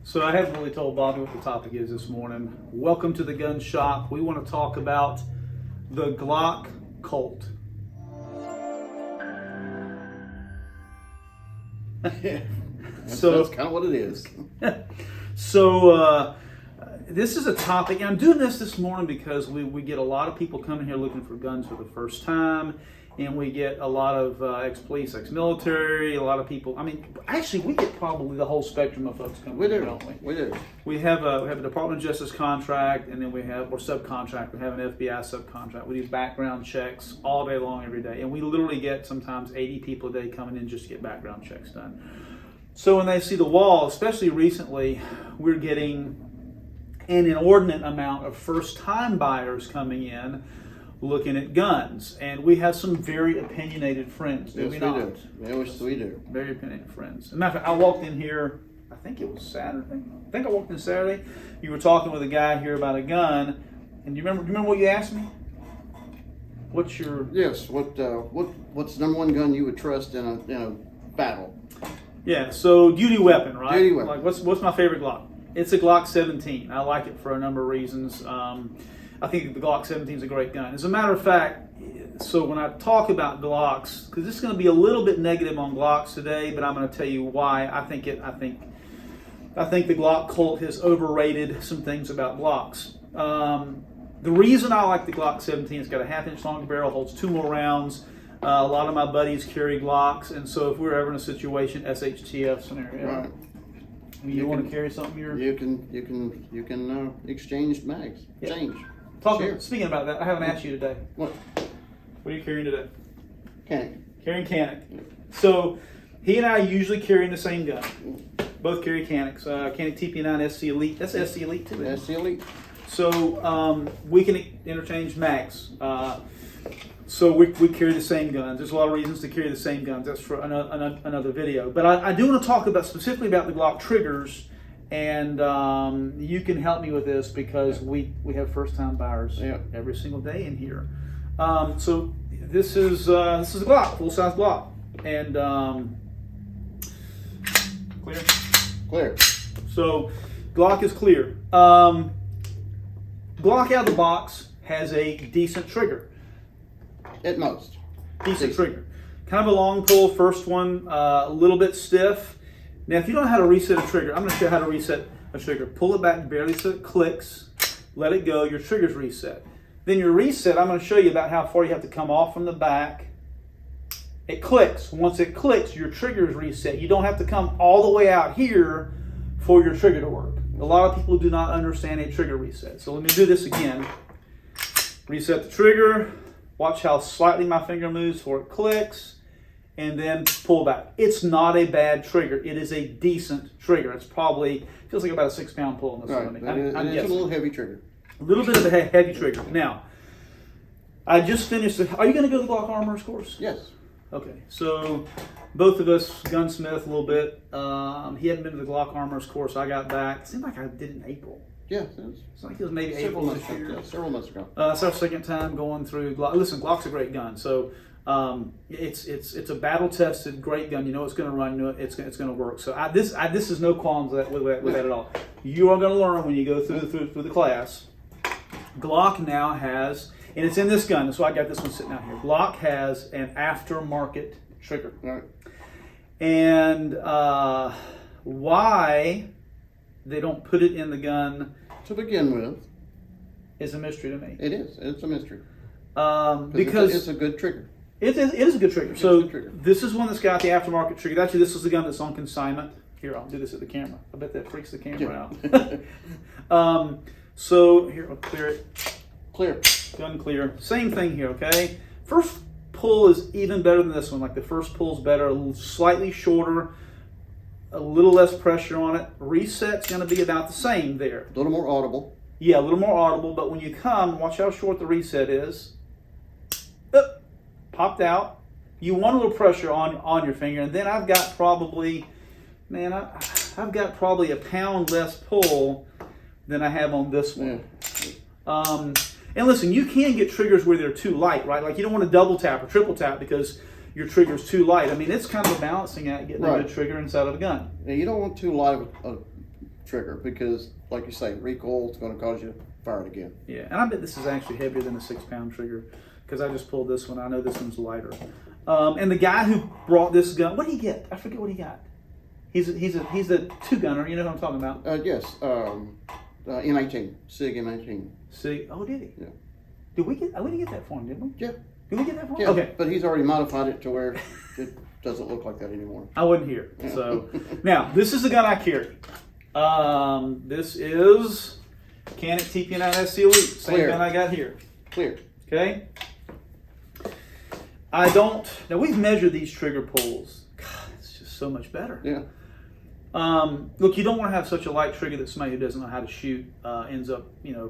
So I haven't really told Bobby what the topic is this morning. Welcome to the gun shop. We want to talk about the Glock cult. Yeah, that's kind of what it is. So this is a topic, and I'm doing this morning because we get a lot of people coming here looking for guns for the first time, and we get a lot of ex-police, ex-military, a lot of people. I mean, actually, we get probably the whole spectrum of folks coming here, don't we? We do. We have a Department of Justice contract, and then we're subcontract. We have an FBI subcontract. We do background checks all day long, every day, and we literally get sometimes 80 people a day coming in just to get background checks done. So when they see the wall, especially recently, we're getting an inordinate amount of first-time buyers coming in looking at guns. And we have some very opinionated friends, do we not? Yes, we do. Very opinionated friends. As a matter of fact, I walked in here, I think it was Saturday. I think I walked in Saturday. You were talking with a guy here about a gun, and do you remember what you asked me? What's your... Yes, what's the number one gun you would trust in a battle? Yeah, so duty weapon, right? Duty weapon. Like, what's my favorite Glock? It's a Glock 17. I like it for a number of reasons. I think the Glock 17 is a great gun. As a matter of fact, so when I talk about Glocks, because this is going to be a little bit negative on Glocks today, but I'm going to tell you why I think the Glock cult has overrated some things about Glocks. The reason I like the Glock 17, it's got a half-inch long barrel, holds 2 more rounds. A lot of my buddies carry Glocks, and so if we're ever in a situation, SHTF scenario, right? You want to carry something? You can exchange mags. Yeah. Change. Speaking about that, I haven't asked you today. What? What are you carrying today? Canik. Carrying Canik. So he and I usually carrying the same gun. Both carry Caniks. Canik TP9 SC Elite. That's SC Elite too. SC Elite. So we can interchange mags. So we carry the same guns. There's a lot of reasons to carry the same guns. That's for another video. But I do want to talk specifically about the Glock triggers, and you can help me with this because we have first-time buyers every single day in here. So this is a Glock, full-size Glock, and Clear. So Glock is clear. Glock out of the box has a decent trigger. At most. Decent trigger. Kind of a long pull, first one, a little bit stiff. Now, if you don't know how to reset a trigger, I'm going to show you how to reset a trigger. Pull it back barely so it clicks, let it go, your trigger's reset. Then your reset, I'm going to show you about how far you have to come off from the back. It clicks. Once it clicks, your trigger is reset. You don't have to come all the way out here for your trigger to work. A lot of people do not understand a trigger reset. So let me do this again. Reset the trigger. Watch how slightly my finger moves before it clicks, and then pull back. It's not a bad trigger. It is a decent trigger. It's probably, feels like about a 6-pound pull in this one. It's a little heavy trigger. A little bit of a heavy trigger. Now, I just finished are you going to go to the Glock Armorers course? Yes. Okay, so both of us, gunsmith a little bit. He hadn't been to the Glock Armorers course. I got back. It seemed like I did in April. Yeah, it's like it was maybe April this year. Yeah, several months ago. It's our second time going through Glock. Listen, Glock's a great gun. So it's a battle tested, great gun. You know it's going to run. You know it's going to work. So this is no qualms with that at all. You are going to learn when you go through the class. Glock now has, and it's in this gun. So I got this one sitting out here. Glock has an aftermarket trigger. Right. And why they don't put it in the gun to begin with is a mystery to me. It is. It's a mystery. Because it's a good trigger. It is a good trigger. So this is one that's got the aftermarket trigger. Actually, this is the gun that's on consignment. Here, I'll do this at the camera. I bet that freaks the camera out. So here, I'll clear it. Clear. Gun clear. Same thing here, okay? First pull is even better than this one. Like the first pull's better, slightly shorter, a little less pressure on it. Reset's going to be about the same there. A little more audible. Yeah, a little more audible, but when you come, watch how short the reset is. Popped out. You want a little pressure on your finger, and then I've got probably, I've got probably a pound less pull than I have on this one. Yeah. And listen, you can get triggers where they're too light, right? Like you don't want to double tap or triple tap because your trigger's too light. I mean, it's kind of a balancing act getting a good trigger inside of a gun. Yeah, you don't want too light trigger because, like you say, recoil is going to cause you to fire it again. Yeah, and I bet this is actually heavier than a 6-pound trigger because I just pulled this one. I know this one's lighter. And the guy who brought this gun, what did he get? I forget what he got. He's a 2-gunner. You know what I'm talking about? Yes, M18, SIG M18. See, oh, did he? Yeah. Did we get that for him? Didn't we? Yeah. Did we get that for him? Yeah. Okay. But he's already modified it to where it doesn't look like that anymore. I wasn't here. So now this is the gun I carry. This is Canik TP9 SC Elite. Same Clear. gun I got here. Clear. Okay. Now we've measured these trigger pulls. God, it's just so much better. Yeah. Look, you don't want to have such a light trigger that somebody who doesn't know how to shoot ends up,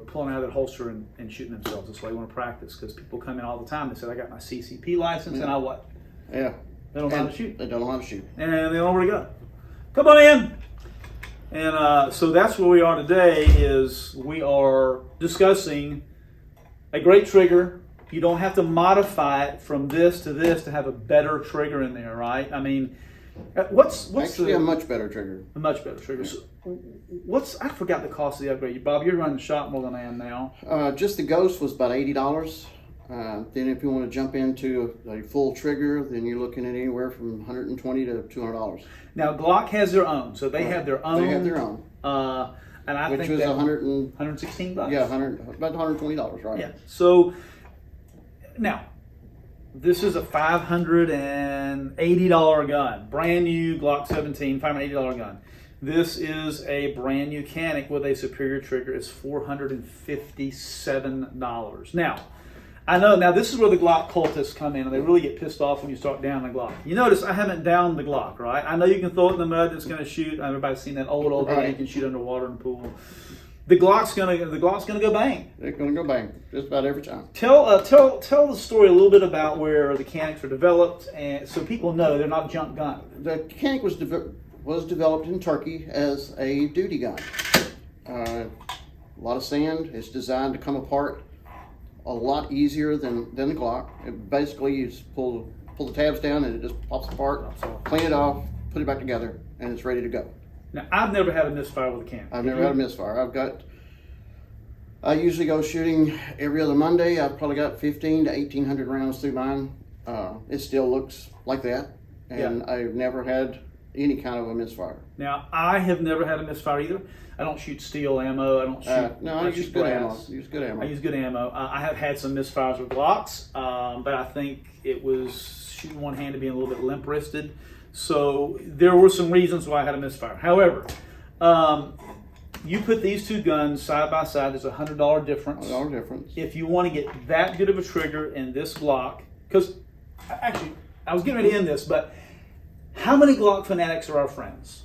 pulling out of their holster and shooting themselves. That's why you want to practice, because people come in all the time. They say, I got my CCP license, and I what? Yeah. They don't know how to shoot. They don't know how to shoot. And they don't know where to go. Come on in. And so that's where we are today, is we are discussing a great trigger. You don't have to modify it from this to this to have a better trigger in there, right? I mean, what's actually a much better trigger? A much better trigger. So I forgot the cost of the upgrade. Bob, you're running the shop more than I am now. Just the Ghost was about $80. Then if you want to jump into a full trigger, then you're looking at anywhere from $120 to $200. Now Glock has their own, so they have their own. They have their own. And I which think was that $116. Yeah, about $120, right? Yeah. So now, this is a $580 gun, brand new Glock 17, $580 gun. This is a brand new Canik with a superior trigger. It's $457. Now, I know, this is where the Glock cultists come in, and they really get pissed off when you start down the Glock. You notice I haven't downed the Glock, right? I know you can throw it in the mud, it's going to shoot. Everybody's seen that old video, you can shoot underwater in the pool. The Glock's gonna go bang. It's gonna go bang just about every time. Tell the story a little bit about where the Caniks are developed, and so people know they're not a junk gun. The Canik was developed in Turkey as a duty gun. A lot of sand. It's designed to come apart a lot easier than the Glock. It basically, you just pull the tabs down and it just pops apart. Clean it off, put it back together, and it's ready to go. Now, I've never had a misfire with a Canik. I've never had a misfire. I usually go shooting every other Monday. I've probably got 15 to 1,800 rounds through mine. It still looks like that, and yeah. I've never had any kind of a misfire. Now, I have never had a misfire either. I don't shoot steel ammo. I don't shoot. No, I use good ammo. I use good ammo. I have had some misfires with Glocks, but I think it was shooting one hand to being a little bit limp-wristed. So there were some reasons why I had a misfire. However, you put these two guns side by side, there's a $100 difference. $100 difference. If you want to get that good of a trigger in this Glock, because actually, I was getting ready to end this, but how many Glock fanatics are our friends?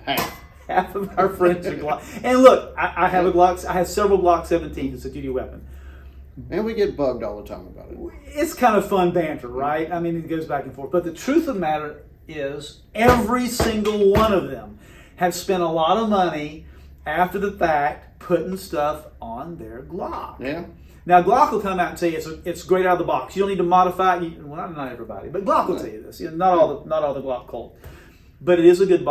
Half. Half of our friends are Glock. And look, I have a Glock. I have several Glock 17s. It's a duty weapon. And we get bugged all the time about it. It's kind of fun banter, right? I mean, it goes back and forth. But the truth of the matter is, every single one of them have spent a lot of money after the fact putting stuff on their Glock. Yeah. Now, Glock will come out and tell you it's great out of the box. You don't need to modify it. Well, not everybody, but Glock will tell you this. Not all the Glock cult. But it is a good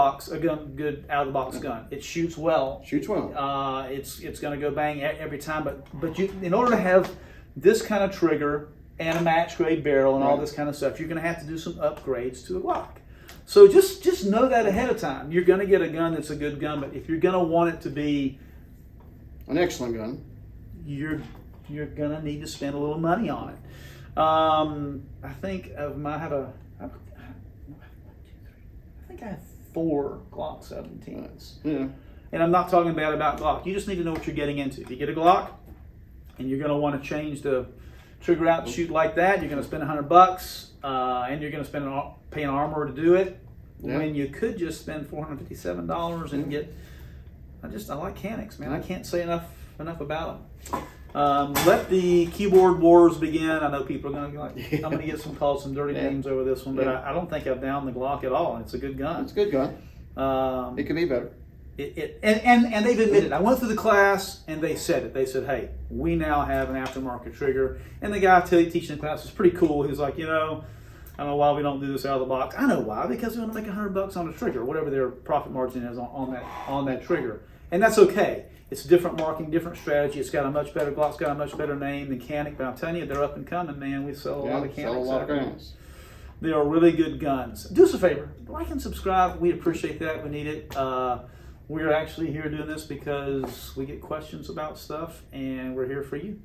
good out of the box gun. It shoots well. Shoots well. It's going to go bang every time. But you, in order to have this kind of trigger and a match grade barrel and all this kind of stuff, you're going to have to do some upgrades to a Glock. So just know that ahead of time. You're going to get a gun that's a good gun, but if you're going to want it to be an excellent gun, you're going to need to spend a little money on it. I think I have 4 Glock 17s. Yeah. And I'm not talking bad about Glock. You just need to know what you're getting into. If you get a Glock and you're going to want to change the trigger out and shoot like that, you're going to spend $100 and you're going to pay an armorer to do it. Yeah. When you could just spend $457 and get. I like Caniks, man. I can't say enough about them. Let the keyboard wars begin. I know people are going to I'm going to get some calls, some dirty names over this one, but I don't think I've downed the Glock at all. It's a good gun. It's a good gun. It could be better. And they've admitted. I went through the class and they said it. They said, "Hey, we now have an aftermarket trigger." And the guy teaching the class was pretty cool. He was like, I don't know why we don't do this out of the box. I know why, because we want to make $100 on a trigger, whatever their profit margin is on that trigger. And that's okay. It's different marketing, different strategy. It's got a much better, Glock's got a much better name than Canik, but I'm telling you, they're up and coming, man. We sell a lot of Caniks. Sell a lot of guns. They are really good guns. Do us a favor, like and subscribe. We appreciate that. We need it. We're actually here doing this because we get questions about stuff, and we're here for you.